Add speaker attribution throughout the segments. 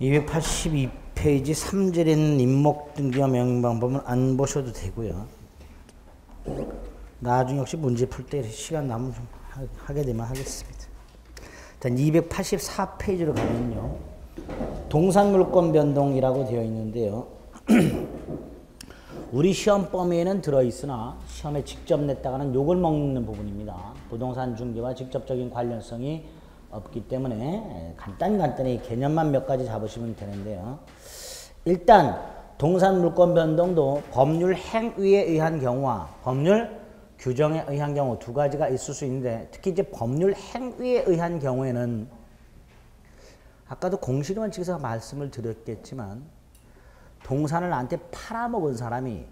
Speaker 1: 282페이지 3절에 있는 임목 등기와 명의 방법은 안 보셔도 되고요. 나중에 혹시 문제 풀 때 시간 남으면 좀 하게 되면 하겠습니다. 일단 284페이지로 가면요. 동산물권 변동이라고 되어 있는데요. 우리 시험 범위에는 들어있으나 시험에 직접 냈다가는 욕을 먹는 부분입니다. 부동산 중개와 직접적인 관련성이 없기 때문에 간단히 개념만 몇 가지 잡으시면 되는데요. 일단 동산물권 변동도 법률 행위에 의한 경우와 법률 규정에 의한 경우 두 가지가 있을 수 있는데, 특히 이제 법률 행위에 의한 경우에는 아까도 공시리원 측에서 말씀을 드렸겠지만 동산을 나한테 팔아먹은 사람이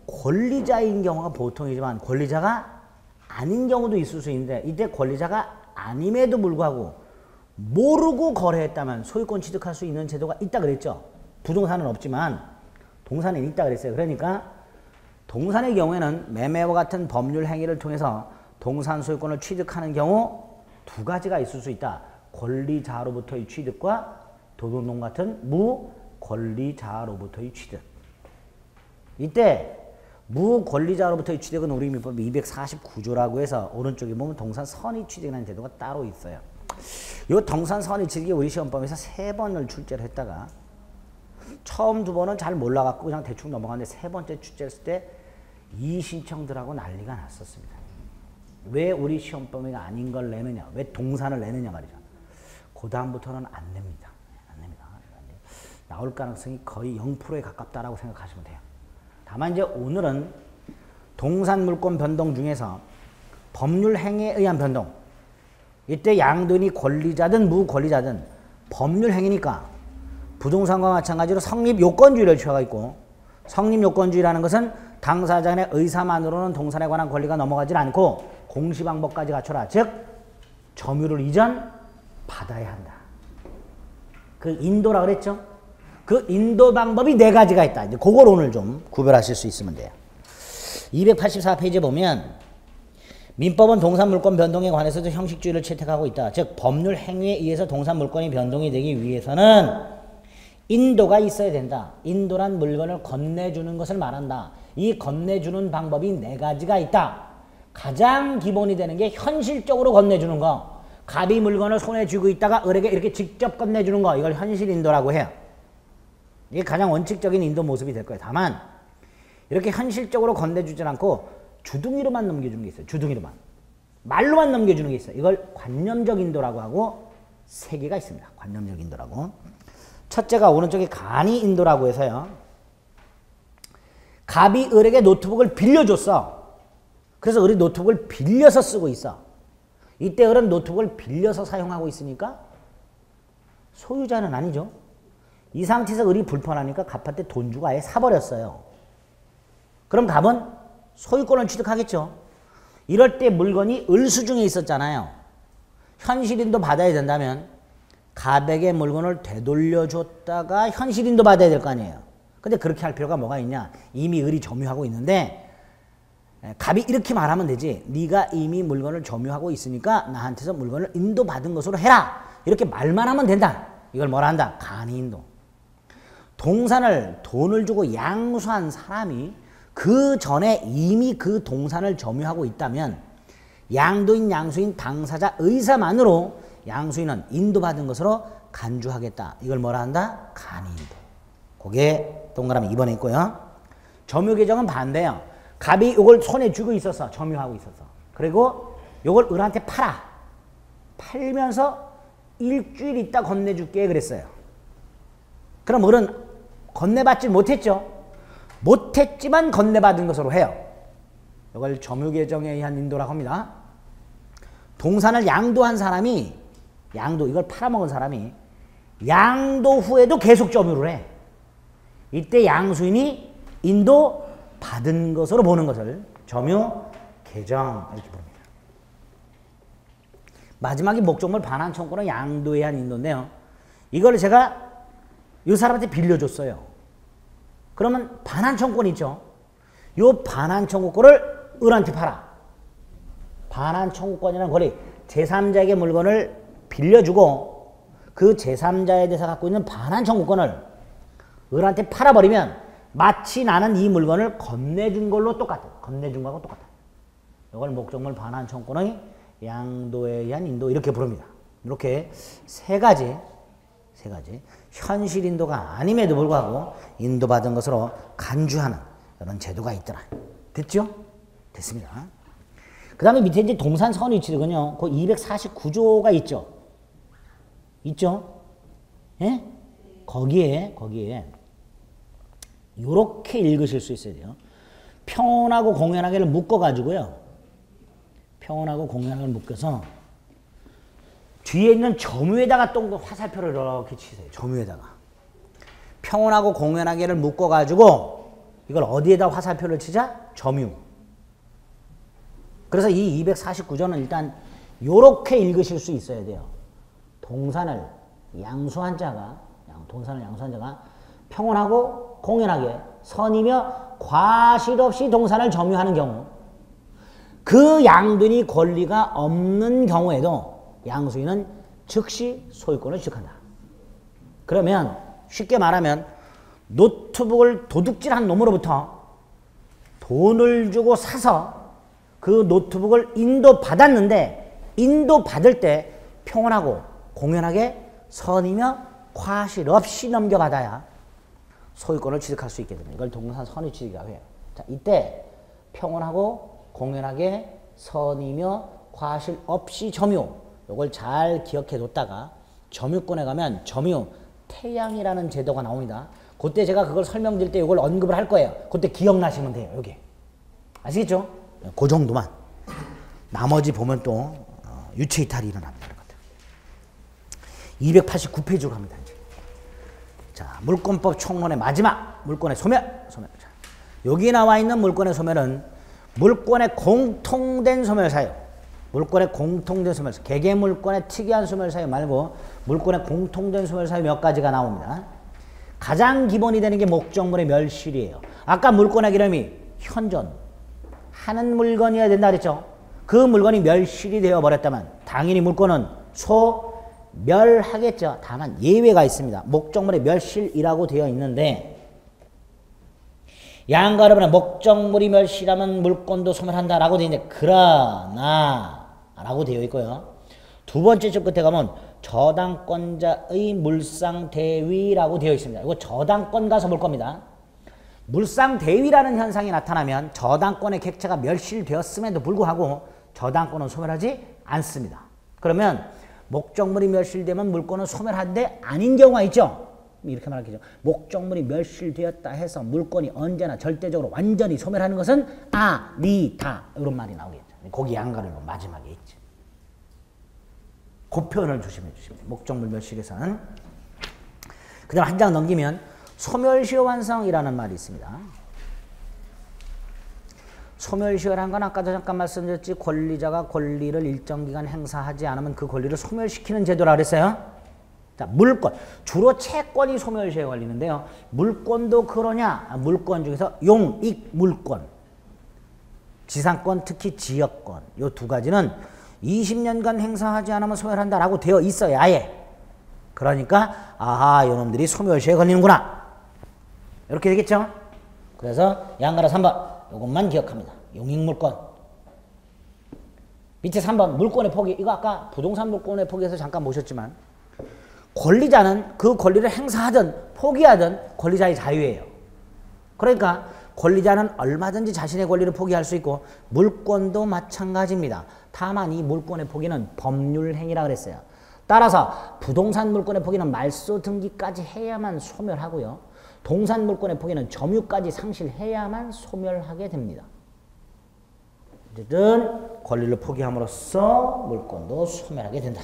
Speaker 1: 권리자인 경우가 보통이지만 권리자가 아닌 경우도 있을 수 있는데, 이때 권리자가 아님에도 불구하고 모르고 거래했다면 소유권 취득할 수 있는 제도가 있다 그랬죠. 부동산은 없지만 동산은 있다 그랬어요. 그러니까 동산의 경우에는 매매와 같은 법률 행위를 통해서 동산 소유권을 취득하는 경우 두 가지가 있을 수 있다. 권리자로부터의 취득과 도둑놈 같은 무권리자로부터의 취득. 이때 무권리자로부터의 취득은 우리 민법 249조라고 해서 오른쪽에 보면 동산 선의 취득이라는 제도가 따로 있어요. 이 동산 선의 취득이 우리 시험범위에서 3번을 출제를 했다가 처음 2번은 잘 몰라갖고 그냥 대충 넘어갔는데 3번째 출제했을 때 이의신청들하고 난리가 났었습니다. 왜 우리 시험범위가 아닌 걸 내느냐, 왜 동산을 내느냐 말이죠. 그 다음부터는 안 냅니다. 안 냅니다. 나올 가능성이 거의 0%에 가깝다라고 생각하시면 돼요. 다만 이제 오늘은 동산물권 변동 중에서 법률 행위에 의한 변동, 이때 양도인이 권리자든 무권리자든 법률 행위니까 부동산과 마찬가지로 성립요건주의를 취하고 있고, 성립요건주의라는 것은 당사자의 의사만으로는 동산에 관한 권리가 넘어가지 않고 공시방법까지 갖춰라. 즉 점유를 이전 받아야 한다. 그 인도라 그랬죠. 그 인도 방법이 4가지가 있다. 이제 그걸 오늘 좀 구별하실 수 있으면 돼요. 284페이지에 보면 민법은 동산물권 변동에 관해서도 형식주의를 채택하고 있다. 즉 법률 행위에 의해서 동산물권이 변동이 되기 위해서는 인도가 있어야 된다. 인도란 물건을 건네주는 것을 말한다. 이 건네주는 방법이 4가지가 있다. 가장 기본이 되는 게 현실적으로 건네주는 거. 갑이 물건을 손에 쥐고 있다가 을에게 이렇게 직접 건네주는 거. 이걸 현실 인도라고 해요. 이게 가장 원칙적인 인도 모습이 될 거예요. 다만 이렇게 현실적으로 건네주지 않고 주둥이로만 넘겨주는 게 있어요. 주둥이로만. 말로만 넘겨주는 게 있어요. 이걸 관념적 인도라고 하고 3개가 있습니다. 관념적 인도라고. 첫째가 오른쪽에 간이 인도라고 해서요. 갑이 을에게 노트북을 빌려줬어. 그래서 을이 노트북을 빌려서 쓰고 있어. 이때 을은 노트북을 빌려서 사용하고 있으니까 소유자는 아니죠. 이 상태에서 을이 불편하니까 갑한테 돈 주고 아예 사버렸어요. 그럼 갑은 소유권을 취득하겠죠. 이럴 때 물건이 을 수중에 있었잖아요. 현실인도 받아야 된다면 갑에게 물건을 되돌려줬다가 현실인도 받아야 될 거 아니에요. 근데 그렇게 할 필요가 뭐가 있냐. 이미 을이 점유하고 있는데 갑이 이렇게 말하면 되지. 네가 이미 물건을 점유하고 있으니까 나한테서 물건을 인도받은 것으로 해라. 이렇게 말만 하면 된다. 이걸 뭐라 한다. 간이인도. 동산을 돈을 주고 양수한 사람이 그 전에 이미 그 동산을 점유하고 있다면 양도인, 양수인, 당사자 의사만으로 양수인은 인도받은 것으로 간주하겠다. 이걸 뭐라 한다? 간이인도. 그게 동그라미 2번에 있고요. 점유계정은 반대예요. 갑이 이걸 손에 쥐고 있었어. 점유하고 있었어. 그리고 이걸 을한테 팔아. 팔면서 일주일 있다 건네줄게 그랬어요. 그럼 을은 건네받지 못했죠. 못했지만 건네받은 것으로 해요. 이걸 점유계정에 의한 인도라고 합니다. 동산을 양도한 사람이, 이걸 팔아먹은 사람이 양도 후에도 계속 점유를 해. 이때 양수인이 인도 받은 것으로 보는 것을 점유계정 이렇게 봅니다. 마지막에 목적물 반환청구는 양도에 의한 인도인데요. 이걸 제가 이 사람한테 빌려줬어요. 그러면 반환청구권이 있죠. 이 반환청구권을 을한테 팔아. 반환청구권이라는 권리, 제3자에게 물건을 빌려주고 그 제3자에 대해서 갖고 있는 반환 청구권을 을한테 팔아버리면 마치 나는 이 물건을 건네준 걸로 똑같아. 건네준 거하고 똑같아. 이걸 목적물 반환 청구권의 양도에 의한 인도 이렇게 부릅니다. 이렇게 세 가지 현실 인도가 아님에도 불구하고 인도받은 것으로 간주하는 이런 제도가 있더라. 됐죠? 됐습니다. 그 다음에 밑에 이제 동산 선의취득은요, 그 249조가 있죠? 있죠? 예? 거기에, 요렇게 읽으실 수 있어야 돼요. 평온하고 공연하게를 묶어가지고요. 평온하고 공연하게를 묶어서 뒤에 있는 점유에다가 동그 화살표를 이렇게 치세요. 점유에다가. 평온하고 공연하게를 묶어가지고 이걸 어디에다 화살표를 치자? 점유. 그래서 이 249조는 일단 요렇게 읽으실 수 있어야 돼요. 동산을 양수한 자가 평온하고 공연하게 선이며 과실 없이 동산을 점유하는 경우, 그 양도인이 권리가 없는 경우에도 양수인은 즉시 소유권을 취득한다. 그러면 쉽게 말하면 노트북을 도둑질한 놈으로부터 돈을 주고 사서 그 노트북을 인도받았는데 인도받을 때 평온하고 공연하게 선이며 과실 없이 넘겨받아야 소유권을 취득할 수 있게 됩니다. 이걸 동산 선의취득이라고 해요. 자, 이때 평온하고 공연하게 선이며 과실 없이 점유, 이걸 잘 기억해 뒀다가 점유권에 가면 점유 태양이라는 제도가 나옵니다. 그때 제가 그걸 설명드릴 때 이걸 언급을 할 거예요. 그때 기억나시면 돼요. 여기 아시겠죠? 그 정도만. 나머지 보면 또 유체이탈이 일어납니다. 289페이지로 갑니다. 이제. 자, 물권법 총론의 마지막 물권의 소멸. 자, 여기 나와 있는 물권의 소멸은 물권의 공통된 소멸 사유, 물권의 공통된 소멸 사유, 개개물권의 특이한 소멸 사유 말고 물권의 공통된 소멸 사유 몇 가지가 나옵니다. 가장 기본이 되는 게 목적물의 멸실이에요. 아까 물권의 개념이 현존, 하는 물건이어야 된다 그랬죠. 그 물건이 멸실이 되어버렸다면 당연히 물권은 소멸하겠죠. 다만 예외가 있습니다. 목적물의 멸실이라고 되어 있는데 양가 여러분은 목적물이 멸실하면 물권도 소멸한다라고 되어 있는데 그러나 라고 되어 있고요. 두 번째 줄 끝에 가면 저당권자의 물상대위라고 되어 있습니다. 이거 저당권 가서 볼 겁니다. 물상대위라는 현상이 나타나면 저당권의 객체가 멸실되었음에도 불구하고 저당권은 소멸하지 않습니다. 그러면 목적물이 멸실되면 물권은 소멸한데 아닌 경우가 있죠. 이렇게 말하겠죠. 목적물이 멸실되었다 해서 물권이 언제나 절대적으로 완전히 소멸하는 것은 아니다. 이런 말이 나오겠죠. 거기 양가를 마지막에 있지. 그 표현을 조심해 주시면 돼요. 목적물 멸실에서는. 그 다음 한 장 넘기면 소멸시효 완성이라는 말이 있습니다. 소멸시효라는 건 아까도 잠깐 말씀드렸지, 권리자가 권리를 일정 기간 행사하지 않으면 그 권리를 소멸시키는 제도라고 그랬어요. 자, 물권. 주로 채권이 소멸시효에 걸리는데요. 물권도 그러냐? 물권 중에서 용익 물권, 지상권, 특히 지역권, 이 두 가지는 20년간 행사하지 않으면 소멸한다라고 되어 있어요. 아예. 그러니까 아하, 요놈들이 소멸시효에 걸리는구나. 이렇게 되겠죠? 그래서 양가라 3번 이것만 기억합니다. 용익물권. 밑에 3번 물권의 포기. 이거 아까 부동산 물권의 포기에서 잠깐 보셨지만 권리자는 그 권리를 행사하든 포기하든 권리자의 자유예요. 그러니까 권리자는 얼마든지 자신의 권리를 포기할 수 있고 물권도 마찬가지입니다. 다만 이 물권의 포기는 법률행위라 그랬어요. 따라서 부동산 물권의 포기는 말소 등기까지 해야만 소멸하고요. 동산 물권의 포기는 점유까지 상실해야만 소멸하게 됩니다. 어쨌든 권리를 포기함으로써 물권도 소멸하게 된다.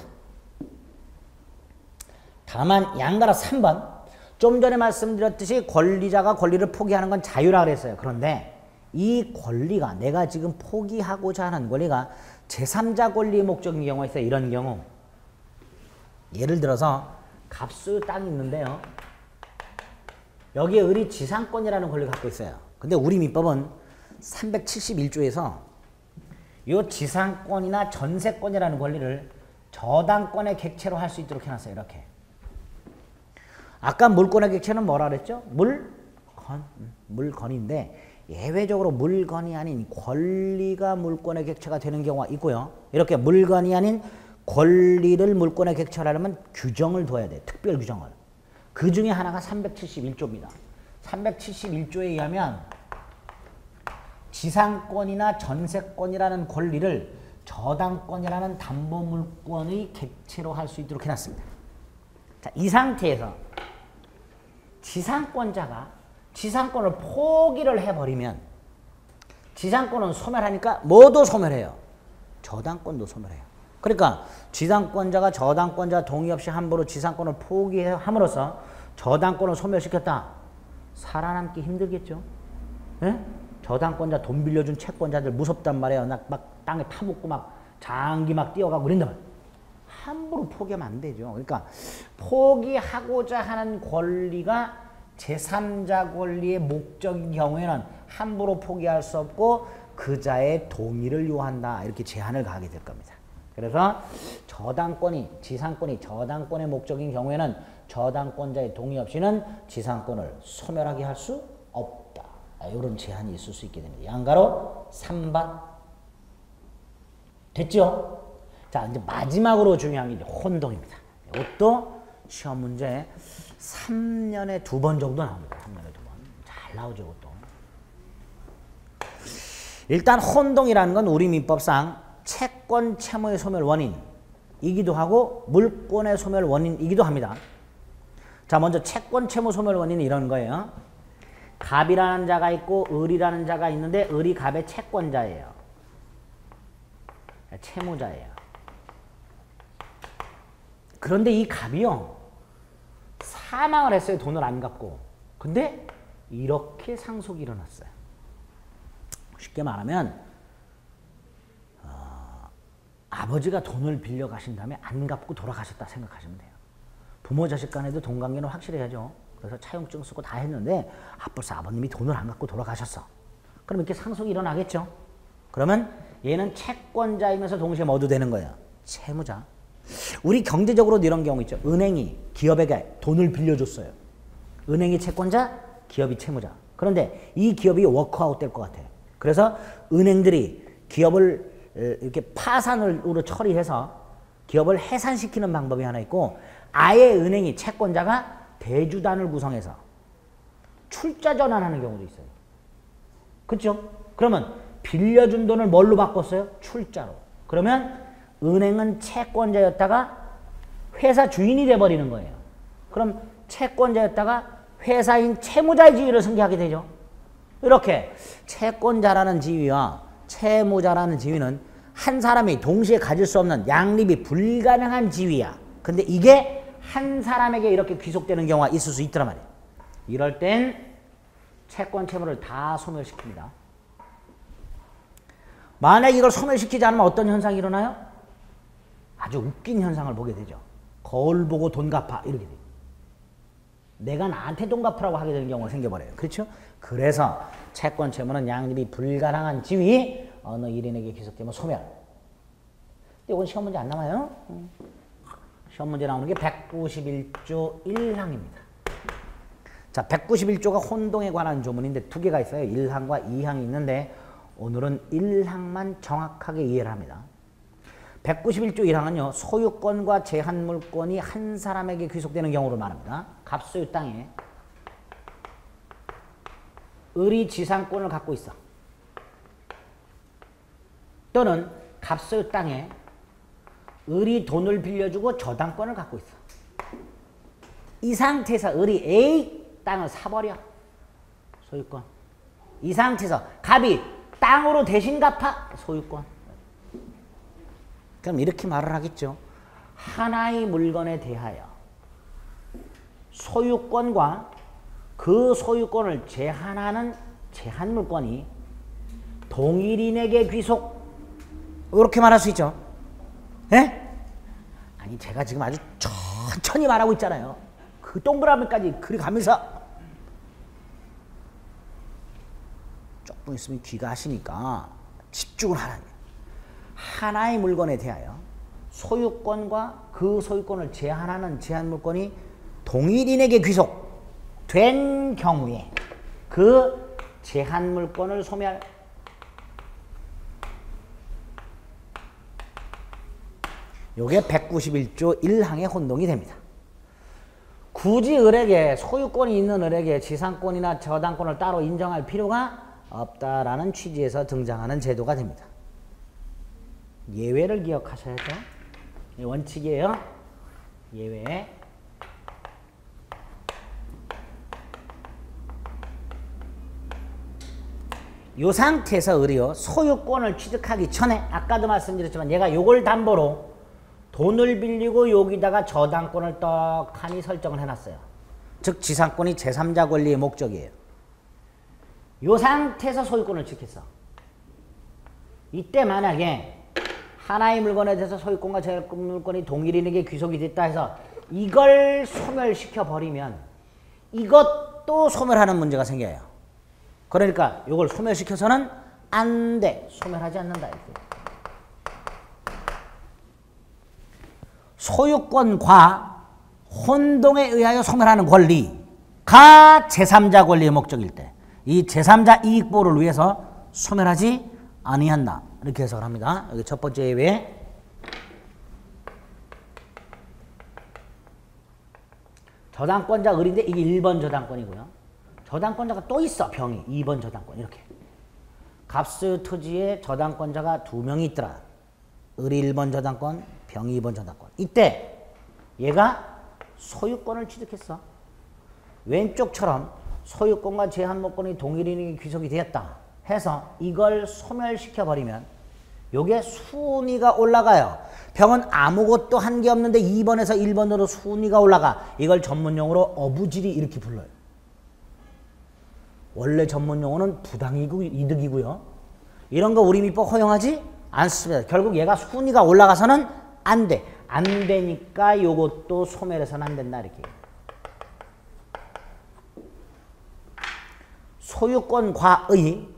Speaker 1: 다만 양가라 3번 좀 전에 말씀드렸듯이 권리자가 권리를 포기하는 건 자유라 그랬어요. 그런데 이 권리가 내가 지금 포기하고자 하는 권리가 제3자 권리의 목적인 경우가 있어요. 이런 경우 예를 들어서 갑수 땅이 있는데요. 여기에 을이 지상권이라는 권리를 갖고 있어요. 근데 우리 민법은 371조에서 이 지상권이나 전세권이라는 권리를 저당권의 객체로 할 수 있도록 해놨어요. 이렇게. 아까 물권의 객체는 뭐라 그랬죠? 물건인데 예외적으로 물건이 아닌 권리가 물권의 객체가 되는 경우가 있고요. 이렇게 물건이 아닌 권리를 물권의 객체로 하려면 규정을 둬야 돼. 특별 규정을. 그 중에 하나가 371조입니다. 371조에 의하면 지상권이나 전세권이라는 권리를 저당권이라는 담보물권의 객체로 할 수 있도록 해놨습니다. 자, 이 상태에서 지상권자가 지상권을 포기를 해버리면 지상권은 소멸하니까 뭐도 소멸해요. 저당권도 소멸해요. 그러니까 지상권자가 저당권자 동의 없이 함부로 지상권을 포기함으로써 저당권을 소멸시켰다. 살아남기 힘들겠죠. 예? 저당권자 돈 빌려준 채권자들 무섭단 말이에요. 막 땅에 타먹고 막 장기 막 뛰어가고 그런다면 함부로 포기하면 안 되죠. 그러니까 포기하고자 하는 권리가 제3자 권리의 목적인 경우에는 함부로 포기할 수 없고 그자의 동의를 요한다. 이렇게 제한을 가하게 될 겁니다. 그래서 저당권이 지상권이 저당권의 목적인 경우에는 저당권자의 동의 없이는 지상권을 소멸하게 할 수 없다. 이런 제한이 있을 수 있게 됩니다. 양가로 3번. 됐죠? 자, 이제 마지막으로 중요한 게 이제 혼동입니다. 이것도 시험 문제 3년에 2번 정도 나옵니다. 3년에 2번. 잘 나오죠, 이것도. 일단 혼동이라는 건 우리 민법상 채권 채무의 소멸 원인이기도 하고 물권의 소멸 원인이기도 합니다. 자, 먼저 채권 채무 소멸 원인은 이런 거예요. 갑이라는 자가 있고 을이라는 자가 있는데 을이 갑의 채권자예요. 채무자예요. 그런데 이 갑이요. 사망을 했어요. 돈을 안 갚고. 근데 이렇게 상속이 일어났어요. 쉽게 말하면 아버지가 돈을 빌려 가신 다음에 안 갚고 돌아가셨다 생각하시면 돼요. 부모 자식 간에도 돈 관계는 확실해야죠. 그래서 차용증 쓰고 다 했는데 벌써 아버님이 돈을 안 갚고 돌아가셨어. 그럼 이렇게 상속이 일어나겠죠. 그러면 얘는 채권자이면서 동시에 뭐도 되는 거예요. 채무자. 우리 경제적으로도 이런 경우 있죠. 은행이 기업에게 돈을 빌려줬어요. 은행이 채권자, 기업이 채무자. 그런데 이 기업이 워크아웃 될 것 같아요. 그래서 은행들이 기업을 이렇게 파산으로 처리해서 기업을 해산시키는 방법이 하나 있고 아예 은행이 채권자가 대주단을 구성해서 출자 전환하는 경우도 있어요. 그렇죠? 그러면 빌려준 돈을 뭘로 바꿨어요? 출자로. 그러면 은행은 채권자였다가 회사 주인이 돼버리는 거예요. 그럼 채권자였다가 회사인 채무자의 지위를 승계하게 되죠. 이렇게 채권자라는 지위와 채무자라는 지위는 한 사람이 동시에 가질 수 없는 양립이 불가능한 지위야. 근데 이게 한 사람에게 이렇게 귀속되는 경우가 있을 수 있더란 말이에요. 이럴 땐 채권 채무를 다 소멸시킵니다. 만약 이걸 소멸시키지 않으면 어떤 현상이 일어나요? 아주 웃긴 현상을 보게 되죠. 거울 보고 돈 갚아 이렇게 돼요. 내가 나한테 돈 갚으라고 하게 되는 경우가 생겨버려요. 그렇죠? 그래서 채권 채무는 양립이 불가능한 지위 어느 일인에게 귀속되면 소멸. 근데 이건 시험 문제 안 나와요. 시험 문제 나오는 게 191조 1항입니다. 자, 191조가 혼동에 관한 조문인데 두 개가 있어요. 1항과 2항이 있는데 오늘은 1항만 정확하게 이해를 합니다. 191조 1항은요. 소유권과 제한물권이 한 사람에게 귀속되는 경우를 말합니다. 갑소유 땅에 을이 지상권을 갖고 있어. 또는 갑소유 땅에 을이 돈을 빌려주고 저당권을 갖고 있어. 이 상태에서 을이 A 땅을 사버려. 소유권. 이 상태에서 갑이 땅으로 대신 갚아. 소유권. 그럼 이렇게 말을 하겠죠. 하나의 물건에 대하여 소유권과 그 소유권을 제한하는 제한물권이 동일인에게 귀속. 이렇게 말할 수 있죠. 예? 아니 제가 지금 아주 천천히 말하고 있잖아요. 그 동그라미까지 그리 가면서 조금 있으면 귀가 하시니까 집중을 하라는 거예요. 하나의 물건에 대하여 소유권과 그 소유권을 제한하는 제한물권이 동일인에게 귀속된 경우에 그 제한물권을 소멸 요게 191조 1항의 혼동이 됩니다. 굳이 을에게 소유권이 있는 을에게 지상권이나 저당권을 따로 인정할 필요가 없다라는 취지에서 등장하는 제도가 됩니다. 예외를 기억하셔야죠. 이 원칙이에요. 예외. 이 상태에서 을이요 소유권을 취득하기 전에 아까도 말씀드렸지만 얘가 요걸 담보로 돈을 빌리고 여기다가 저당권을 떡하니 설정을 해놨어요. 즉 지상권이 제3자 권리의 목적이에요. 이 상태에서 소유권을 취득했어. 이때 만약에 하나의 물건에 대해서 소유권과 제물권이 동일인에게 귀속이 됐다 해서 이걸 소멸시켜 버리면 이것도 소멸하는 문제가 생겨요. 그러니까 이걸 소멸시켜서는 안 돼. 소멸하지 않는다. 이렇게. 소유권과 혼동에 의하여 소멸하는 권리가 제3자 권리의 목적일 때 이 제3자 이익보호를 위해서 소멸하지 아니한다. 이렇게 해석을 합니다. 여기 첫 번째 예외. 저당권자 을인데 이게 1번 저당권이고요. 저당권자가 또 있어. 병이 2번 저당권 이렇게. 갑수 토지에 저당권자가 2명이 있더라. 을이 1번 저당권, 병이 2번 저당권. 이때 얘가 소유권을 취득했어. 왼쪽처럼 소유권과 제한목권이 동일인에게 귀속이 되었다 해서 이걸 소멸시켜버리면 요게 순위가 올라가요. 병은 아무것도 한 게 없는데 2번에서 1번으로 순위가 올라가. 이걸 전문용어로 어부질이 이렇게 불러요. 원래 전문용어는 부당이고 이득이고요. 이런 거 우리 민법 허용하지 않습니다. 결국 얘가 순위가 올라가서는 안 돼. 안 되니까 요것도 소멸해서는 안 된다. 이렇게. 소유권과의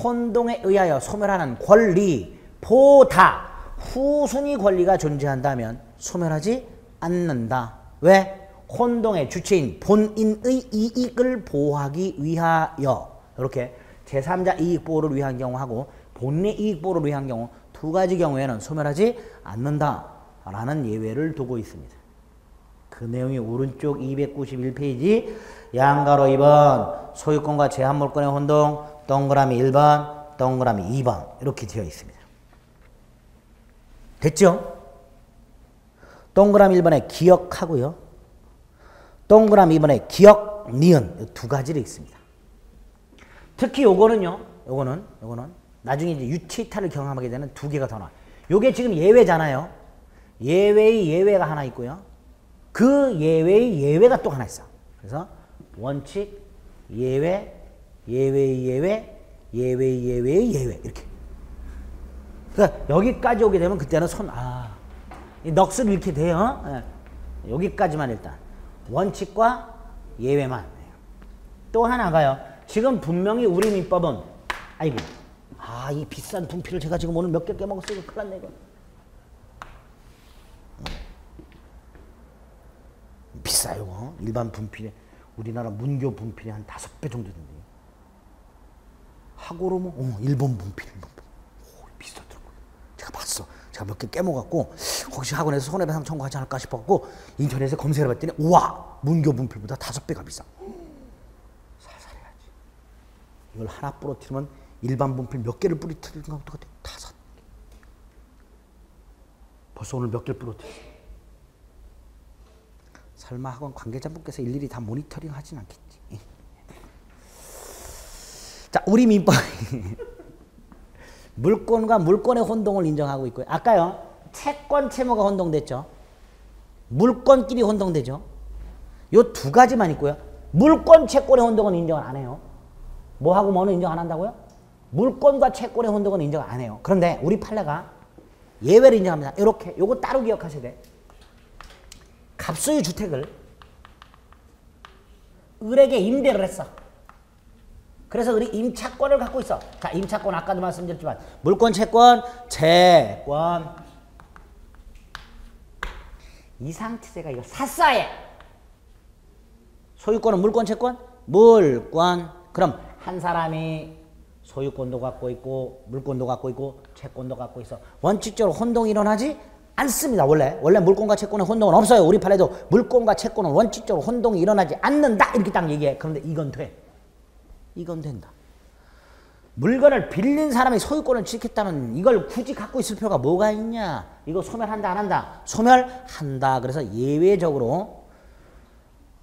Speaker 1: 혼동에 의하여 소멸하는 권리보다 후순위 권리가 존재한다면 소멸하지 않는다. 왜? 혼동의 주체인 본인의 이익을 보호하기 위하여. 이렇게 제3자 이익보호를 위한 경우하고 본인의 이익보호를 위한 경우 두 가지 경우에는 소멸하지 않는다라는 예외를 두고 있습니다. 그 내용이 오른쪽 291페이지 양가로 2번 소유권과 제한물권의 혼동 동그라미 1번 동그라미 2번 이렇게 되어 있습니다. 됐죠? 동그라미 1번에 기억하고요. 동그라미 2번에 기억, 니은 두 가지로 있습니다. 특히 요거는요. 요거는 나중에 이제 유치이탈을 경험하게 되는 두 개가 더 나와요. 요게 지금 예외잖아요. 예외의 예외가 하나 있고요. 그 예외의 예외가 또 하나 있어. 그래서 원칙, 예외, 예외의 예외, 예외의 예외의 예외 이렇게. 그러니까 여기까지 오게 되면 그때는 이 넋을 잃게 돼요. 네. 여기까지만 일단 원칙과 예외만. 또 하나가요. 지금 분명히 우리 민법은 아이고 이 비싼 분필을 제가 지금 오늘 몇 개 깨먹었어요. 이거 큰일 났네 이거. 비싸요. 일반 분필에 우리나라 문교 분필이 한 5배 정도 된대요. 하고로 뭐 일본 분필 비싸더라고요. 제가 봤어. 제가 몇 개 깨먹었고 혹시 학원에서 손해배상 청구하지 않을까 싶었고 인터넷에 검색을 해봤더니 우와 문교 분필보다 5배가 비싸. 살살 해야지. 이걸 하나 부러뜨리면 일반 분필 몇 개를 부러뜨리는 것도 같아. 5개. 벌써 오늘 몇 개를 부러뜨렸어. 설마 학원 관계자분께서 일일이 다 모니터링 하진 않겠지. 자, 우리 민법이 물권과 물권의 혼동을 인정하고 있고요. 아까요. 채권, 채무가 혼동됐죠. 물권끼리 혼동되죠. 요 두 가지만 있고요. 물권, 채권의 혼동은 인정을 안 해요. 뭐하고 뭐는 인정 안 한다고요? 물권과 채권의 혼동은 인정 안 해요. 그런데 우리 판례가 예외를 인정합니다. 이렇게 요거 따로 기억하셔야 돼. 갑소유 주택을 을에게 임대를 했어. 그래서 을이 임차권을 갖고 있어. 자, 임차권 아까도 말씀드렸지만 물권, 채권, 채권. 이 상태가 이거 샀어야. 소유권은 물권, 채권? 물권. 그럼 한 사람이 소유권도 갖고 있고 물권도 갖고 있고 채권도 갖고 있어. 원칙적으로 혼동이 일어나지 않습니다. 원래 물권과 채권의 혼동은 없어요. 우리 판에도 물권과 채권은 원칙적으로 혼동이 일어나지 않는다. 이렇게 딱 얘기해. 그런데 이건 돼. 이건 된다. 물건을 빌린 사람이 소유권을 취득했다면 이걸 굳이 갖고 있을 필요가 뭐가 있냐. 이거 소멸한다 안 한다? 소멸한다. 그래서 예외적으로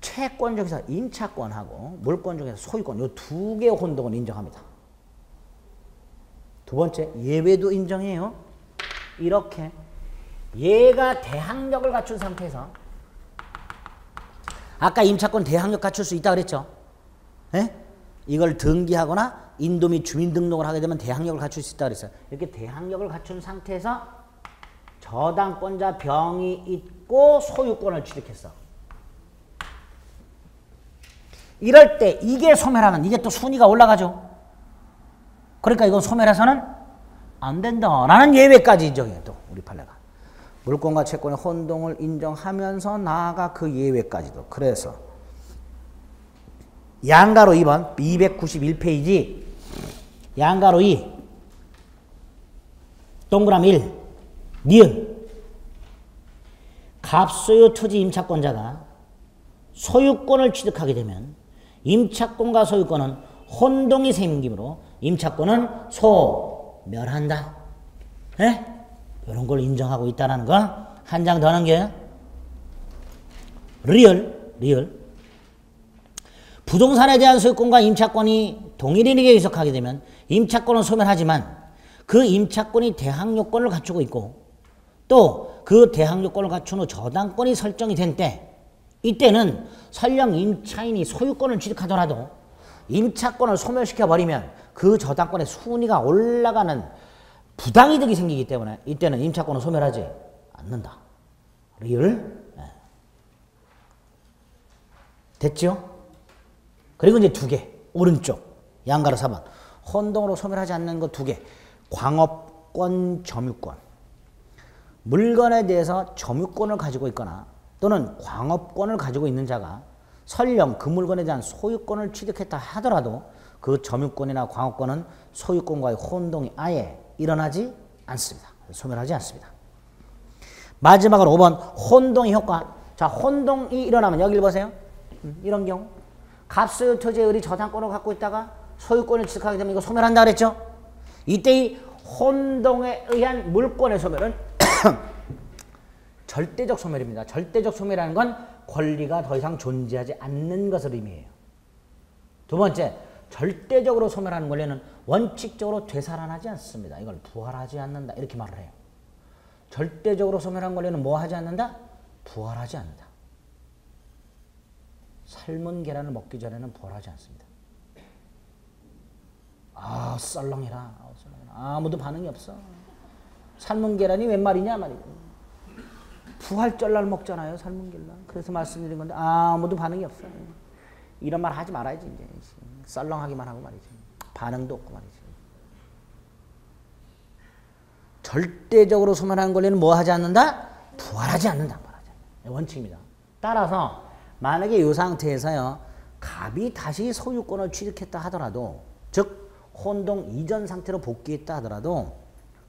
Speaker 1: 채권 중에서 임차권하고 물권 중에서 소유권 이 두 개의 혼동을 인정합니다. 두 번째 예외도 인정해요. 이렇게 얘가 대항력을 갖춘 상태에서 아까 임차권 대항력 갖출 수 있다 그랬죠. 에? 이걸 등기하거나 인도 및 주민등록을 하게 되면 대항력을 갖출 수 있다 그랬어요. 이렇게 대항력을 갖춘 상태에서 저당권자 병이 있고 소유권을 취득했어. 이럴 때 이게 소멸하면 이게 또 순위가 올라가죠. 그러니까 이건 소멸해서는 안 된다라는 예외까지 인정해요. 또 우리 판례가. 물권과 채권의 혼동을 인정하면서 나아가 그 예외까지도. 그래서 양가로 2번 291페이지 양가로 2 동그라미 1 니은 갑소유 토지 임차권자가 소유권을 취득하게 되면 임차권과 소유권은 혼동이 생기므로 임차권은 소멸한다. 에? 이런 걸 인정하고 있다는 거. 한 장 더 넘겨요. 리얼. 부동산에 대한 소유권과 임차권이 동일인에게 귀속하게 되면 임차권은 소멸하지만 그 임차권이 대항요건을 갖추고 있고 또 그 대항요건을 갖춘 후 저당권이 설정이 된 때 이때는 설령 임차인이 소유권을 취득하더라도 임차권을 소멸시켜버리면 그 저당권의 순위가 올라가는 부당이득이 생기기 때문에 이때는 임차권을 소멸하지 않는다. 리얼? 네. 됐죠? 그리고 이제 두 개. 오른쪽. 양가로 4번. 혼동으로 소멸하지 않는 거 두 개. 광업권, 점유권. 물건에 대해서 점유권을 가지고 있거나 또는 광업권을 가지고 있는 자가 설령 그 물건에 대한 소유권을 취득했다 하더라도 그 점유권이나 광업권은 소유권과의 혼동이 아예 일어나지 않습니다. 소멸하지 않습니다. 마지막으로 5번 혼동의 효과. 자, 혼동이 일어나면 여기를 보세요. 이런 경우 갑소유 토지의 을이 저당권을 갖고 있다가 소유권을 취득하게 되면 이거 소멸한다 그랬죠. 이때 이 혼동에 의한 물권의 소멸은 절대적 소멸입니다. 절대적 소멸이라는 건 권리가 더 이상 존재하지 않는 것을 의미해요. 두 번째, 절대적으로 소멸하는 권리는 원칙적으로 되살아나지 않습니다. 이걸 부활하지 않는다. 이렇게 말을 해요. 절대적으로 소멸한 권리는 뭐 하지 않는다? 부활하지 않는다. 삶은 계란을 먹기 전에는 부활하지 않습니다. 아, 썰렁해라. 아무도 반응이 없어. 삶은 계란이 웬 말이냐 말이고. 부활절날 먹잖아요. 삶은 계란. 그래서 말씀드린 건데 아무도 반응이 없어. 이런 말 하지 말아야지. 이제. 썰렁하기만 하고 말이지. 반응도 없고 말이지. 절대적으로 소멸하는 권리는 뭐 하지 않는다? 부활하지 않는다. 원칙입니다. 따라서 만약에 이 상태에서요. 갑이 다시 소유권을 취득했다 하더라도 즉 혼동 이전 상태로 복귀했다 하더라도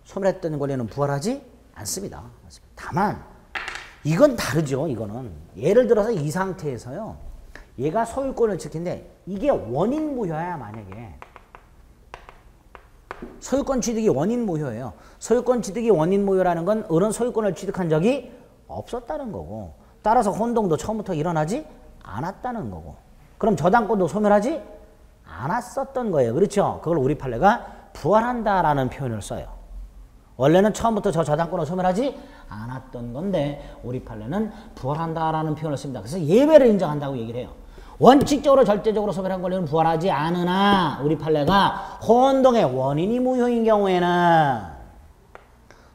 Speaker 1: 소멸했던 권리는 부활하지 않습니다. 다만 이건 다르죠. 이거는 예를 들어서 이 상태에서요. 얘가 소유권을 취득했는데 이게 원인 무효야. 만약에 소유권 취득이 원인 무효예요. 소유권 취득이 원인 무효라는 건 을은 소유권을 취득한 적이 없었다는 거고 따라서 혼동도 처음부터 일어나지 않았다는 거고 그럼 저당권도 소멸하지 않았었던 거예요. 그렇죠? 그걸 우리 판례가 부활한다라는 표현을 써요. 원래는 처음부터 저 저당권을 소멸하지 않았던 건데 우리 판례는 부활한다라는 표현을 씁니다. 그래서 예외를 인정한다고 얘기를 해요. 원칙적으로 절대적으로 소멸한 권리는 부활하지 않으나 우리 판례가 혼동의 원인이 무효인 경우에는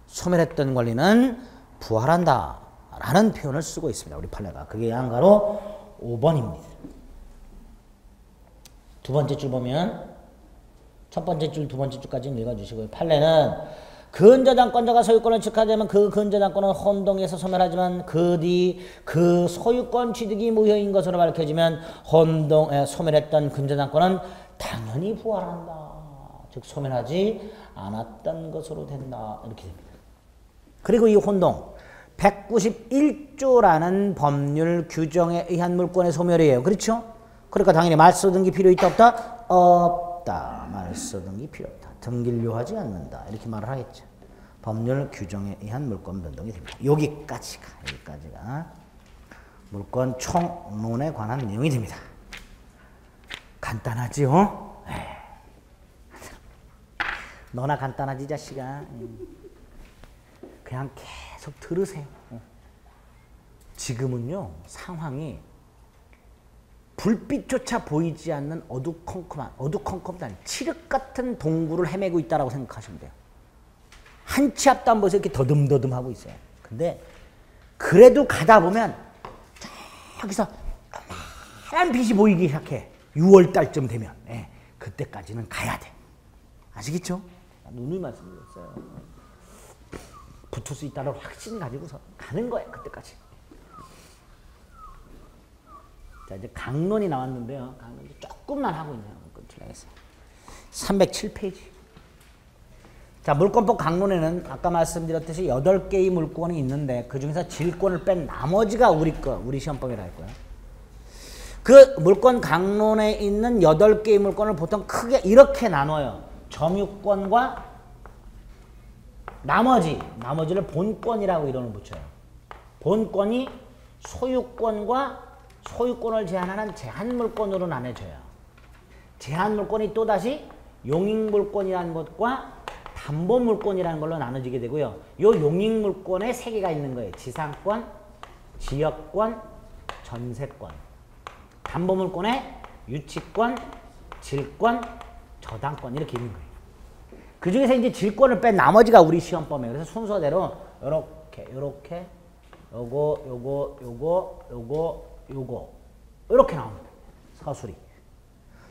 Speaker 1: 소멸했던 권리는 부활한다라는 표현을 쓰고 있습니다. 우리 판례가. 그게 양가로 5번입니다. 두 번째 줄 보면 첫 번째 줄, 두 번째 줄까지 읽어주시고요. 판례는 근저당권자가 소유권을 취득하자면 그 근저당권은 혼동에서 소멸하지만 그 뒤 그 소유권 취득이 무효인 것으로 밝혀지면 혼동에 소멸했던 근저당권은 당연히 부활한다. 즉 소멸하지 않았던 것으로 된다. 이렇게 됩니다. 그리고 이 혼동 191조라는 법률 규정에 의한 물권의 소멸이에요. 그렇죠? 그러니까 당연히 말소 등기 필요 있다 없다? 없다. 말소 등기 필요 없다. 등기료하지 않는다. 이렇게 말을 하겠죠. 법률 규정에 의한 물권 변동이 됩니다. 여기까지가 물권 총론에 관한 내용이 됩니다. 간단하지요? 너나 간단하지 자식아. 그냥 계속 들으세요. 지금은요 상황이 불빛조차 보이지 않는 어두컴컴한 칠흑 같은 동굴을 헤매고 있다라고 생각하시면 돼요. 한 치 앞도 안 보여서 이렇게 더듬더듬 하고 있어요. 근데 그래도 가다 보면 저기서 하얀 빛이 보이기 시작해. 6월 달쯤 되면 그때까지는 가야 돼. 아시겠죠? 누누이 말씀드렸어요. 붙을 수 있다는 확신 가지고서 가는 거예요. 그때까지. 자, 이제 강론이 나왔는데요. 강론 조금만 하고 있네요. 끝을 307페이지. 자, 물권법 강론에는 아까 말씀드렸듯이 8개의 물권이 있는데 그 중에서 질권을 뺀 나머지가 우리 시험법이라 했고요. 그 물권 강론에 있는 8개의 물권을 보통 크게 이렇게 나눠요. 점유권과 나머지를 본권이라고 이름을 붙여요. 본권이 소유권을 제한하는 제한물권으로 나눠져요. 제한물권이 또다시 용익물권이라는 것과 담보물권이라는 걸로 나눠지게 되고요. 요 용익물권에 3개가 있는 거예요. 지상권, 지역권, 전세권. 담보물권에 유치권, 질권, 저당권 이렇게 있는 거예요. 그 중에서 이제 질권을 뺀 나머지가 우리 시험법이에요. 그래서 순서대로 요렇게 요거 이렇게 나옵니다. 서술이.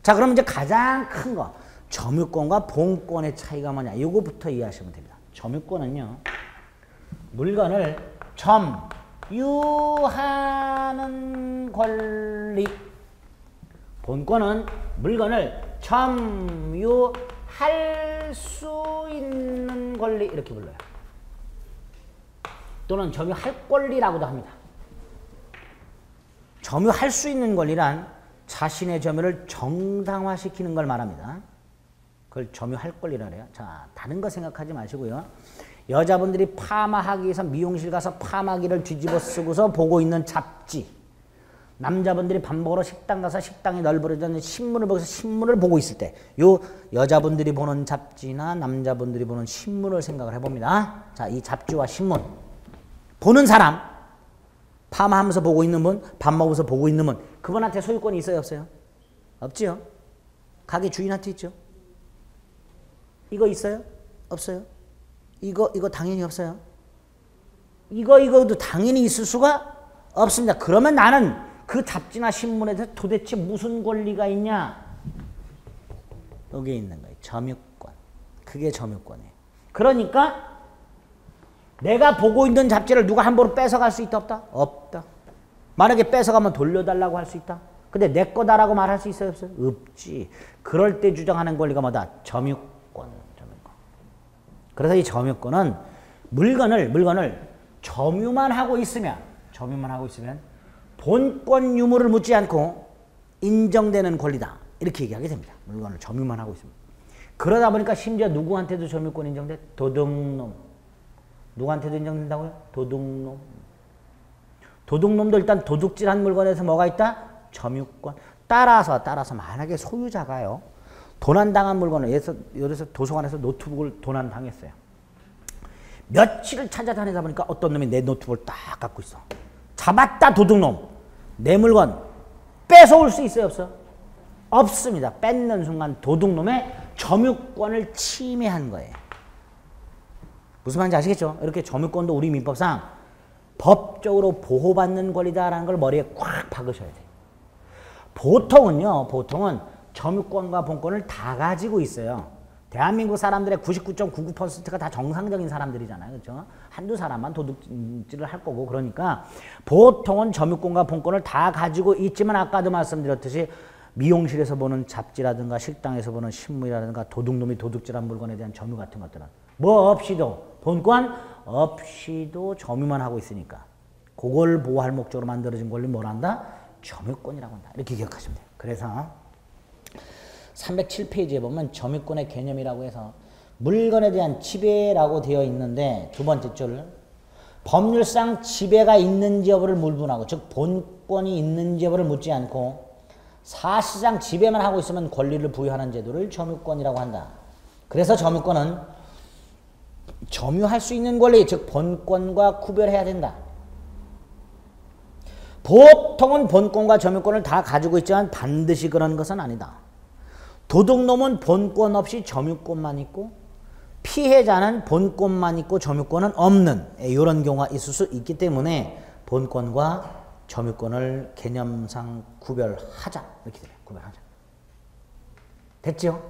Speaker 1: 자, 그럼 이제 가장 큰 거 점유권과 본권의 차이가 뭐냐? 요거부터 이해하시면 됩니다. 점유권은요. 물건을 점유하는 권리. 본권은 물건을 점유할 수 있는 권리 이렇게 불러요. 또는 점유할 권리라고도 합니다. 점유할 수 있는 권리란 자신의 점유를 정당화시키는 걸 말합니다. 그걸 점유할 권리라 그래요. 자, 다른 거 생각하지 마시고요. 여자분들이 파마하기 위해서 미용실 가서 파마기를 뒤집어 쓰고서 보고 있는 잡지. 남자분들이 밥 먹으러 식당 가서 식당에 널브러져 신문을 보고서 신문을 보고 있을 때 요 여자분들이 보는 잡지나 남자분들이 보는 신문을 생각을 해봅니다. 자, 이 잡지와 신문 보는 사람, 파마하면서 보고 있는 분, 밥 먹으면서 보고 있는 분, 그분한테 소유권이 있어요, 없어요? 없지요? 가게 주인한테 있죠? 이거 있어요? 없어요? 이거 당연히 없어요? 이거도 당연히 있을 수가 없습니다. 그러면 나는 그 잡지나 신문에 대해서 도대체 무슨 권리가 있냐? 여기에 있는 거예요. 점유권. 그게 점유권이에요. 그러니까 내가 보고 있는 잡지를 누가 함부로 뺏어갈 수 있다 없다? 없다. 만약에 뺏어가면 돌려달라고 할 수 있다. 근데 내 거다라고 말할 수 있어요 없어요? 없지. 그럴 때 주장하는 권리가 뭐다? 점유권. 그래서 이 점유권은 물건을 점유만 하고 있으면 본권 유무를 묻지 않고 인정되는 권리다. 이렇게 얘기하게 됩니다. 물건을 점유만 하고 있으면. 그러다 보니까 심지어 누구한테도 점유권 인정돼? 도둑놈. 누구한테도 인정된다고요? 도둑놈. 도둑놈도 일단 도둑질한 물건에서 뭐가 있다? 점유권. 따라서 만약에 소유자가요. 도난당한 물건을 예를 도서관에서 노트북을 도난당했어요. 며칠을 찾아다니다 보니까 어떤 놈이 내 노트북을 딱 갖고 있어. 잡았다 도둑놈. 내 물건 뺏어올 수 있어요 없어? 없습니다. 뺏는 순간 도둑놈의 점유권을 침해한 거예요. 무슨 말인지 아시겠죠? 이렇게 점유권도 우리 민법상 법적으로 보호받는 권리다라는 걸 머리에 꽉 박으셔야 돼요. 보통은 점유권과 본권을 다 가지고 있어요. 대한민국 사람들의 99.99%가 다 정상적인 사람들이잖아요. 그렇죠? 한두 사람만 도둑질을 할 거고 그러니까 보통은 점유권과 본권을 다 가지고 있지만 아까도 말씀드렸듯이 미용실에서 보는 잡지라든가 식당에서 보는 신문이라든가 도둑놈이 도둑질한 물건에 대한 점유 같은 것들은 뭐 없이도 본권 없이도 점유만 하고 있으니까 그걸 보호할 목적으로 만들어진 권리 뭘 한다? 점유권이라고 한다. 이렇게 기억하시면 돼요. 그래서 307페이지에 보면 점유권의 개념이라고 해서 물건에 대한 지배라고 되어 있는데 두 번째 줄 법률상 지배가 있는지 여부를 물분하고 즉 본권이 있는지 여부를 묻지 않고 사실상 지배만 하고 있으면 권리를 부여하는 제도를 점유권이라고 한다. 그래서 점유권은 점유할 수 있는 권리 즉 본권과 구별해야 된다. 보통은 본권과 점유권을 다 가지고 있지만 반드시 그런 것은 아니다. 도둑놈은 본권 없이 점유권만 있고 피해자는 본권만 있고 점유권은 없는 이런 경우가 있을 수 있기 때문에 본권과 점유권을 개념상 구별하자 이렇게 돼요. 구별하자. 됐죠?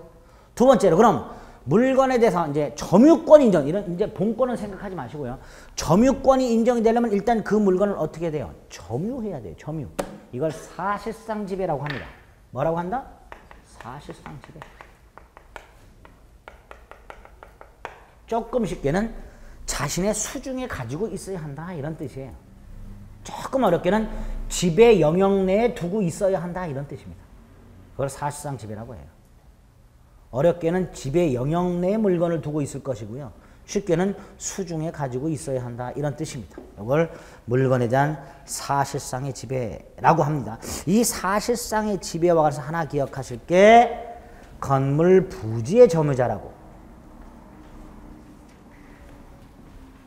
Speaker 1: 두 번째로 그럼 물건에 대해서 이제 점유권 인정 이런 이제 본권은 생각하지 마시고요. 점유권이 인정이 되려면 일단 그 물건을 어떻게 돼요? 점유해야 돼요. 점유. 이걸 사실상 지배라고 합니다. 뭐라고 한다? 사실상 지배. 조금 쉽게는 자신의 수중에 가지고 있어야 한다 이런 뜻이에요. 조금 어렵게는 지배 영역 내에 두고 있어야 한다 이런 뜻입니다. 그걸 사실상 지배라고 해요. 어렵게는 지배 영역 내에 물건을 두고 있을 것이고요. 쉽게는 수중에 가지고 있어야 한다 이런 뜻입니다. 이걸 물건에 대한 사실상의 지배라고 합니다. 이 사실상의 지배와 관해서 하나 기억하실 게 건물 부지의 점유자라고.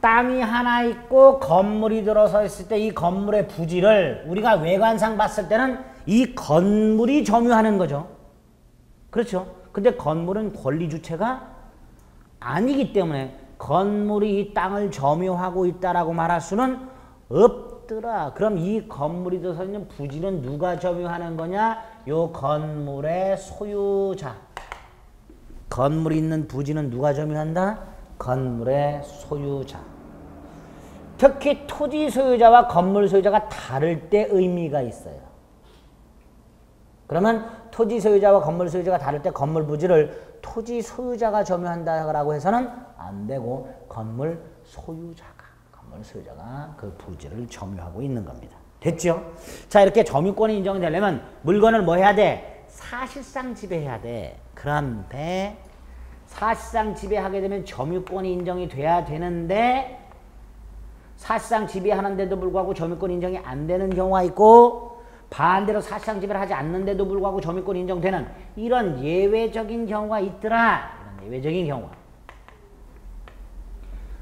Speaker 1: 땅이 하나 있고 건물이 들어서 있을 때 이 건물의 부지를 우리가 외관상 봤을 때는 이 건물이 점유하는 거죠. 그렇죠? 근데 건물은 권리 주체가 아니기 때문에 건물이 이 땅을 점유하고 있다라고 말할 수는 없더라. 그럼 이 건물이 들어서 있는 부지는 누가 점유하는 거냐? 요 건물의 소유자. 건물이 있는 부지는 누가 점유한다? 건물의 소유자. 특히 토지 소유자와 건물 소유자가 다를 때 의미가 있어요. 그러면 토지 소유자와 건물 소유자가 다를 때 건물 부지를 토지 소유자가 점유한다라고 해서는 안 되고 건물 소유자가 그 부지를 점유하고 있는 겁니다. 됐죠? 자, 이렇게 점유권이 인정이 되려면 물건을 뭐 해야 돼? 사실상 지배해야 돼. 그런데 사실상 지배하게 되면 점유권이 인정이 돼야 되는데 사실상 지배하는데도 불구하고 점유권 인정이 안 되는 경우가 있고 반대로 사실상 지배를 하지 않는데도 불구하고 점유권 인정되는 이런 예외적인 경우가 있더라. 이런 예외적인 경우.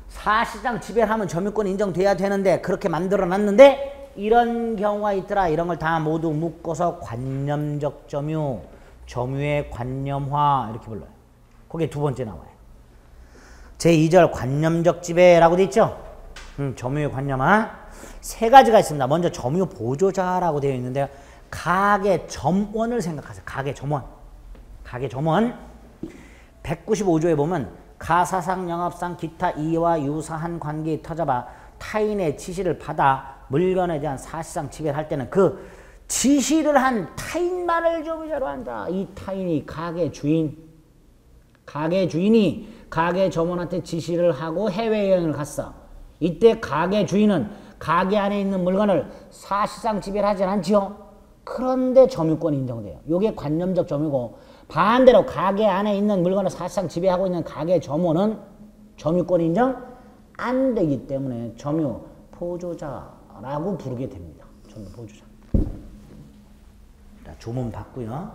Speaker 1: 사실상 지배를 하면 점유권 인정돼야 되는데 그렇게 만들어놨는데 이런 경우가 있더라. 이런 걸 다 모두 묶어서 관념적 점유, 점유의 관념화 이렇게 불러요. 그게 두 번째 나와요. 제2절 관념적 지배라고 돼 있죠. 점유의 관념화. 세 가지가 있습니다. 먼저 점유 보조자라고 되어 있는데요. 가계 점원을 생각하세요. 가계 점원. 가계 점원. 195조에 보면 가사상 영업상 기타 이와 유사한 관계에 터져봐 타인의 지시를 받아 물건에 대한 사실상 지배를 할 때는 그 지시를 한 타인만을 점유자로 한다. 이 타인이 가게 주인. 가게 주인이 가게 점원한테 지시를 하고 해외여행을 갔어. 이때 가게 주인은 가게 안에 있는 물건을 사실상 지배를 하진 않지요. 그런데 점유권이 인정돼요. 이게 관념적 점유고 반대로 가게 안에 있는 물건을 사실상 지배하고 있는 가게 점원은 점유권 인정 안 되기 때문에 점유 보조자라고 부르게 됩니다. 점유 보조자. 자, 조문 받고요.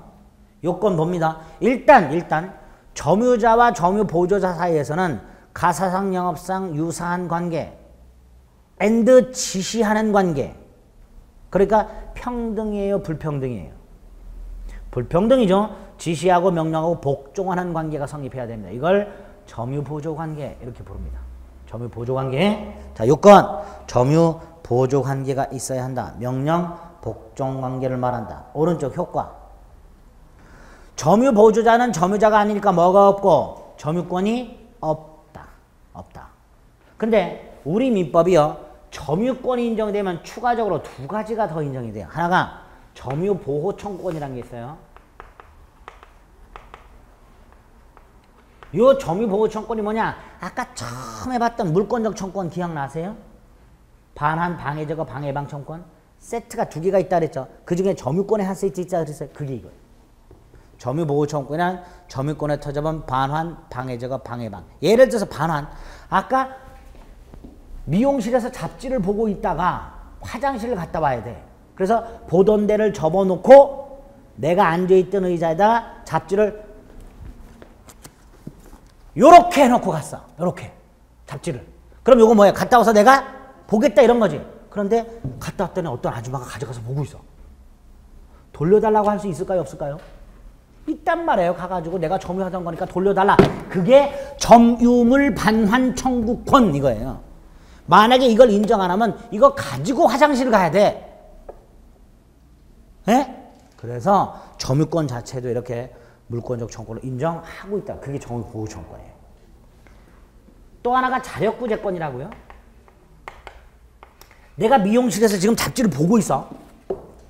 Speaker 1: 요건 봅니다. 일단 점유자와 점유 보조자 사이에서는 가사상 영업상 유사한 관계 and 지시하는 관계. 그러니까 평등이에요, 불평등이에요? 불평등이죠. 지시하고 명령하고 복종하는 관계가 성립해야 됩니다. 이걸 점유보조관계 이렇게 부릅니다. 점유보조관계. 자, 요건 점유보조관계가 있어야 한다. 명령, 복종관계를 말한다. 오른쪽 효과. 점유보조자는 점유자가 아니니까 뭐가 없고 점유권이 없다. 근데 우리 민법이요. 점유권이 인정되면 추가적으로 두 가지가 더 인정이 돼요. 하나가 점유보호 청구권이라는 게 있어요. 요 점유보호 청구권이 뭐냐? 아까 처음 해봤던 물권적 청구권 기억나세요? 반환, 방해제거, 방해방 청구권 세트가 두 개가 있다 그랬죠. 그 중에 점유권에 한 세트 있다 그랬어요. 그게 이거예요. 점유보호 청구권이란 점유권의 터져본 반환, 방해제거, 방해방. 예를 들어서 반환. 아까 미용실에서 잡지를 보고 있다가 화장실을 갔다 와야 돼. 그래서 보던 데를 접어놓고 내가 앉아있던 의자에다가 잡지를 요렇게 해놓고 갔어. 요렇게 잡지를. 그럼 요거 뭐야? 갔다 와서 내가 보겠다 이런 거지. 그런데 갔다 왔더니 어떤 아줌마가 가져가서 보고 있어. 돌려달라고 할 수 있을까요? 없을까요? 있단 말이에요. 가가지고 내가 점유하던 거니까 돌려달라. 그게 점유물 반환 청구권 이거예요. 만약에 이걸 인정 안 하면 이거 가지고 화장실 가야 돼. 예? 그래서 점유권 자체도 이렇게 물권적 청구를 인정하고 있다. 그게 점유보호 청구권이에요. 또 하나가 자력구제권이라고요. 내가 미용실에서 지금 잡지를 보고 있어.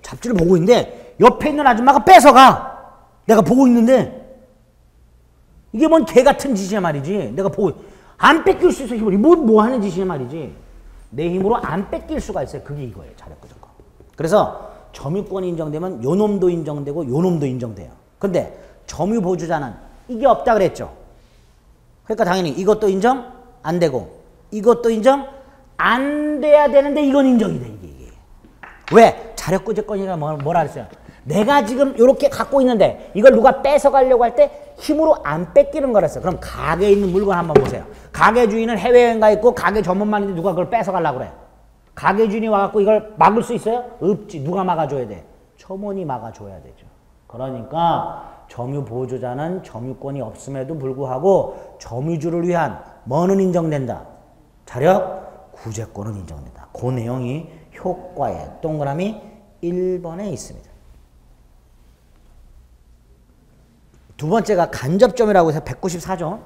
Speaker 1: 잡지를 보고 있는데 옆에 있는 아줌마가 뺏어가. 내가 보고 있는데 이게 뭔 개 같은 짓이야 말이지. 내가 보고 안 뺏길 수 있어. 힘으로 뭐 하는 짓이냐 말이지. 내 힘으로 안 뺏길 수가 있어요. 그게 이거예요. 자력구제권. 그래서 점유권이 인정되면 요 놈도 인정되고 요 놈도 인정돼요. 근데 점유보주자는 이게 없다 그랬죠. 그러니까 당연히 이것도 인정 안 되고 이것도 인정 안 돼야 되는데 이건 인정이 돼. 이게. 왜? 자력구제권이라 뭐라 그랬어요? 내가 지금 이렇게 갖고 있는데 이걸 누가 뺏어가려고 할 때 힘으로 안 뺏기는 거랬어요. 그럼 가게에 있는 물건 한번 보세요. 가게 주인은 해외여행 가 있고 가게 전문만인데 누가 그걸 뺏어가려고 그래. 가게 주인이 와갖고 이걸 막을 수 있어요? 없지. 누가 막아줘야 돼? 점원이 막아줘야 되죠. 그러니까 점유보조자는 점유권이 없음에도 불구하고 점유주를 위한 뭐는 인정된다? 자력구제권은 인정된다. 그 내용이 효과에 동그라미 1번에 있습니다. 두 번째가 간접점이라고 해서 194조.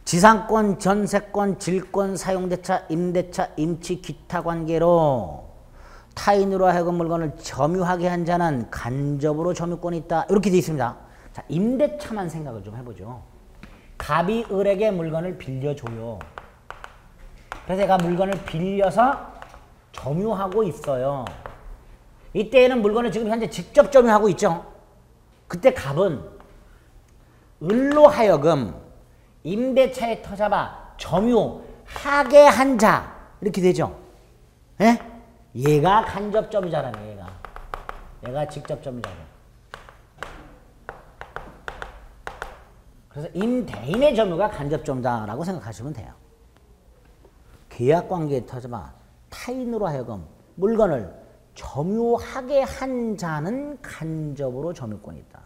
Speaker 1: 지상권, 전세권, 질권, 사용대차, 임대차, 임치, 기타 관계로 타인으로 하여금 물건을 점유하게 한 자는 간접으로 점유권이 있다. 이렇게 되어 있습니다. 자, 임대차만 생각을 좀 해보죠. 갑이 을에게 물건을 빌려줘요. 그래서 내가 물건을 빌려서 점유하고 있어요. 이때에는 물건을 지금 현재 직접 점유하고 있죠. 그때 갑은 을로 하여금 임대차에 터잡아 점유하게 한 자 이렇게 되죠. 예? 얘가 간접점유자라네. 얘가 직접점유자네. 그래서 임대인의 점유가 간접점유자라고 생각하시면 돼요. 계약관계에 터잡아 타인으로 하여금 물건을 점유하게 한 자는 간접으로 점유권이 있다.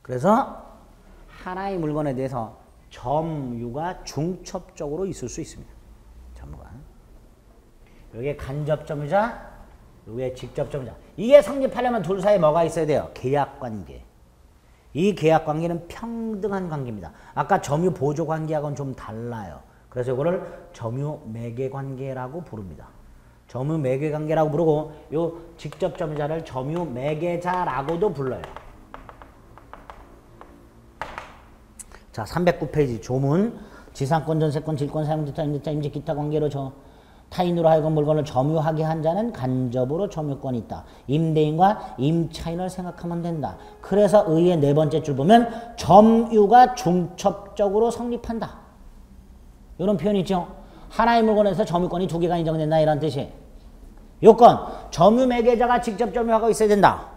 Speaker 1: 그래서 하나의 물건에 대해서 점유가 중첩적으로 있을 수 있습니다. 점유가. 이게 간접점유자, 이게 직접점유자. 이게 성립하려면 둘 사이에 뭐가 있어야 돼요? 계약관계. 이 계약관계는 평등한 관계입니다. 아까 점유보조관계하고는 좀 달라요. 그래서 이거를 점유매개관계라고 부릅니다. 점유매개관계라고 부르고 요 직접점유자를 점유매개자라고도 불러요. 자, 309페이지 조문. 지상권, 전세권, 질권, 사용대차, 임대차, 임직, 기타 관계로 타인으로 하여금 물건을 점유하게 한 자는 간접으로 점유권이 있다. 임대인과 임차인을 생각하면 된다. 그래서 의의 네 번째 줄 보면 점유가 중첩적으로 성립한다. 이런 표현이 있죠. 하나의 물건에서 점유권이 두 개가 인정된다. 이런 뜻이. 요건 점유 매개자가 직접 점유하고 있어야 된다.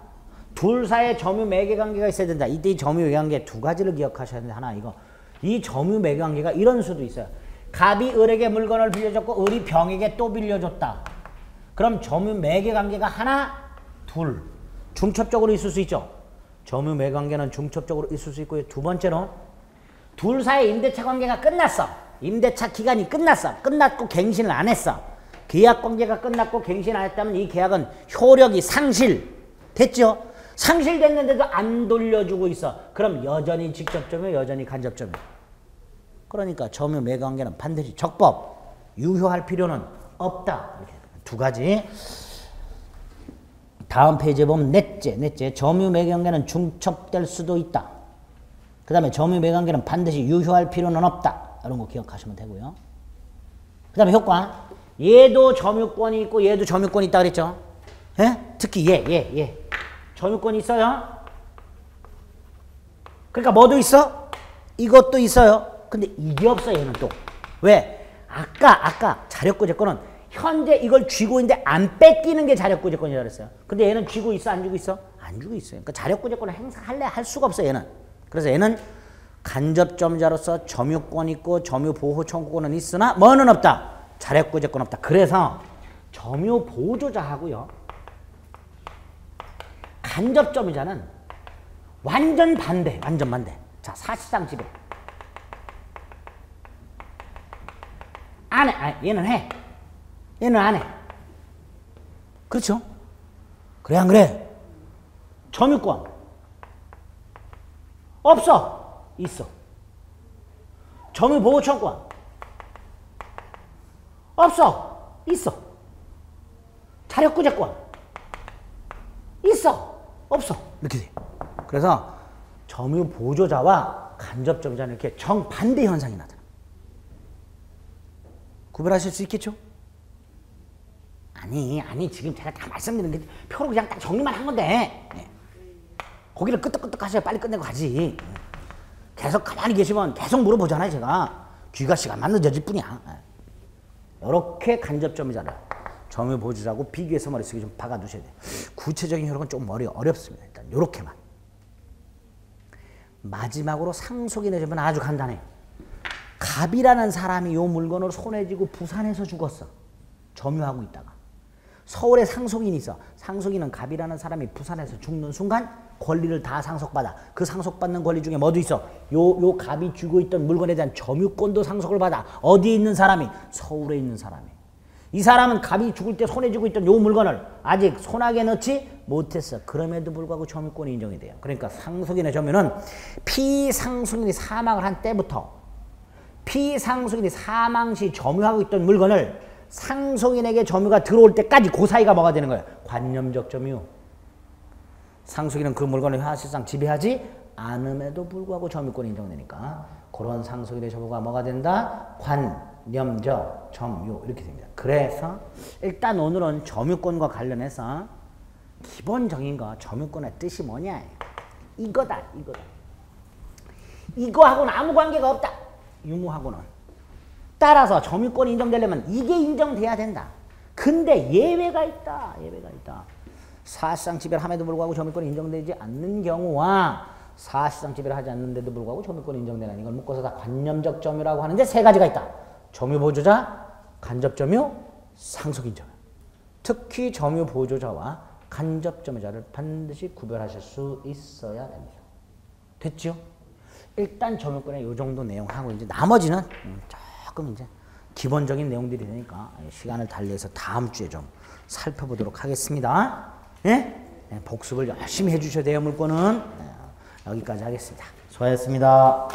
Speaker 1: 둘 사이에 점유 매개 관계가 있어야 된다. 이때 이 점유 매개 관계 두 가지를 기억하셔야 되는데 하나 이거. 이 점유 매개 관계가 이런 수도 있어요. 갑이 을에게 물건을 빌려줬고 을이 병에게 또 빌려줬다. 그럼 점유 매개 관계가 하나, 둘. 중첩적으로 있을 수 있죠. 점유 매개 관계는 중첩적으로 있을 수 있고요. 두 번째로 둘 사이의 임대차 관계가 끝났어. 임대차 기간이 끝났어. 끝났고 갱신을 안 했어. 계약 관계가 끝났고 갱신 안 했다면 이 계약은 효력이 상실됐죠. 상실됐는데도 안 돌려주고 있어. 그럼 여전히 직접점유, 여전히 간접점유. 그러니까 점유 매각관계는 반드시 적법, 유효할 필요는 없다. 이렇게 두 가지. 다음 페이지에 보면 넷째. 점유 매각관계는 중첩될 수도 있다. 그 다음에 점유 매각관계는 반드시 유효할 필요는 없다. 이런 거 기억하시면 되고요. 그 다음에 효과. 얘도 점유권이 있고 얘도 점유권이 있다 그랬죠. 예? 특히 얘. 점유권이 있어요. 그러니까 뭐도 있어? 이것도 있어요. 근데 이게 없어 얘는 또. 왜? 아까 자력구제권은 현재 이걸 쥐고 있는데 안 뺏기는 게 자력구제권이라고 그랬어요. 근데 얘는 쥐고 있어? 안 쥐고 있어? 안 쥐고 있어요. 그러니까 자력구제권을 할 수가 없어 얘는. 그래서 얘는 간접점유자로서 점유권 있고 점유보호 청구권은 있으나 뭐는 없다? 자력구제권 없다. 그래서 점유보조자하고요. 간접점유자는 완전 반대. 자, 사실상 지배. 안 해. 얘는 해. 얘는 안 해. 그렇죠? 그래 안 그래? 점유권 없어. 있어. 점유보호청구권 없어. 있어. 자력구제권 있어. 없어. 이렇게 돼. 그래서 점유보조자와 간접점유자는 이렇게 정반대 현상이 나타나. 구별하실 수 있겠죠? 아니 지금 제가 다 말씀드린 게 표로 그냥 딱 정리만 한 건데 거기를 끄떡끄떡 하셔야 빨리 끝내고 가지. 계속 가만히 계시면 계속 물어보잖아요. 제가 귀가 시간만 늦어질 뿐이야. 이렇게 간접점유자를 점유보조자하고 비교해서 머릿속에 좀 박아두셔야 돼요. 구체적인 효력은 좀 어렵습니다. 일단 요렇게만. 마지막으로 상속인의 점유는 아주 간단해요. 갑이라는 사람이 요 물건을 손에 쥐고 부산에서 죽었어. 점유하고 있다가. 서울에 상속인이 있어. 상속인은 갑이라는 사람이 부산에서 죽는 순간 권리를 다 상속받아. 그 상속받는 권리 중에 뭐도 있어? 요 갑이 쥐고 있던 물건에 대한 점유권도 상속을 받아. 어디에 있는 사람이? 서울에 있는 사람이. 이 사람은 갑이 죽을 때 손에 쥐고 있던 요 물건을 아직 손아귀에 넣지 못했어. 그럼에도 불구하고 점유권이 인정이 돼요. 그러니까 상속인의 점유는 피상속인이 사망을 한 때부터 피상속인이 사망 시 점유하고 있던 물건을 상속인에게 점유가 들어올 때까지 그 사이가 뭐가 되는 거예요? 관념적 점유. 상속인은 그 물건을 사실상 지배하지 않음에도 불구하고 점유권이 인정되니까 그런 상속인의 점유가 뭐가 된다? 관념적 점유 이렇게 됩니다. 그래서 일단 오늘은 점유권과 관련해서 기본적인 거 점유권의 뜻이 뭐냐? 이거다. 이거하고는 아무 관계가 없다. 유무하고는. 따라서 점유권이 인정되려면 이게 인정돼야 된다. 근데 예외가 있다. 사실상 지배를 함에도 불구하고 점유권이 인정되지 않는 경우와 사실상 지배를 하지 않는데도 불구하고 점유권이 인정되는 이걸 묶어서 다 관념적 점유라고 하는데 세 가지가 있다. 점유보조자, 간접점유, 상속인점유. 특히 점유보조자와 간접점유자를 반드시 구별하실 수 있어야 됩니다. 됐죠? 일단 점유권에 이 정도 내용 하고 이제 나머지는 조금 이제 기본적인 내용들이 되니까 시간을 달리해서 다음 주에 좀 살펴보도록 하겠습니다. 예? 복습을 열심히 해주셔야 돼요. 물권은 여기까지 하겠습니다. 수고하셨습니다.